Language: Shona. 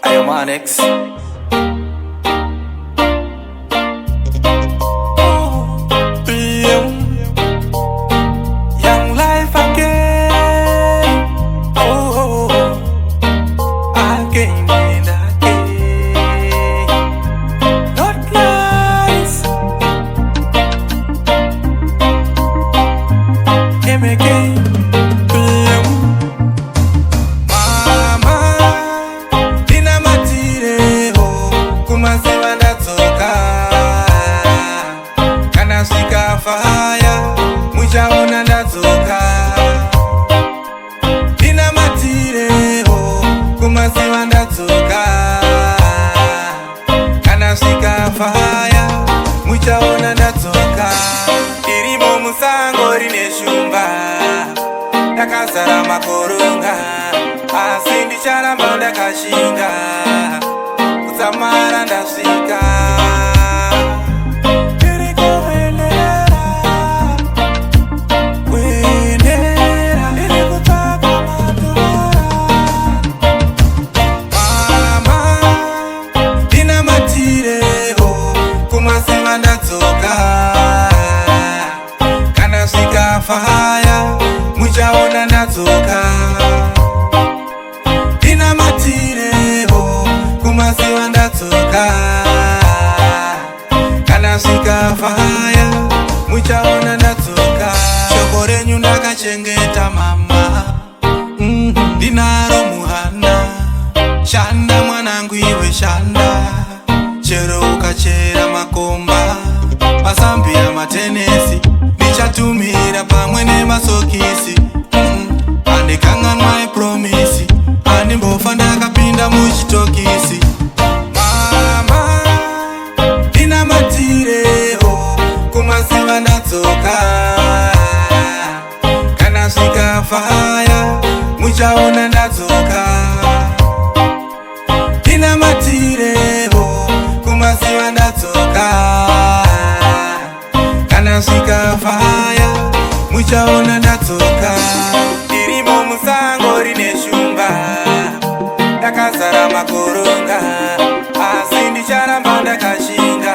Iomonix. Young life again. Again and again. Not nice. Him again. Fire, muchaona ndadzoka. Ndina matire ho, kumaziva ndadzoka. Kana svika fire, muchaona ndadzoka. Irimo musango rine shumba, ndakazara makoronga. Asi ndicharamba ndakashinga, kutsamara ndasvika. Kana svika fire, muchaona ndadzoka. Ndina matire ho, kumaziva ndadzoka. Kana svika fire, muchaona ndadzoka. Shoko renyu ndakachengeta mama, ndinaro muhana. Shanda mwanangu iwe shanda, chero ukachera makomba. Masambia matenesi, nichatumira pamwe nemasokisi. Andikanganwa ipromisi, andimbofa ndakapinda muchitokisi. Mama, ndina matire ho, kumaziva ndadzoka. Kana svika fire, muchaona ndadzoka. Ndina matire ho, kumaziva ndadzoka. Kana svika fire, muchaona ndadzoka. Irimo musango rine shumba, ndakazara makoronga. Asi ndicharamba ndakashinga.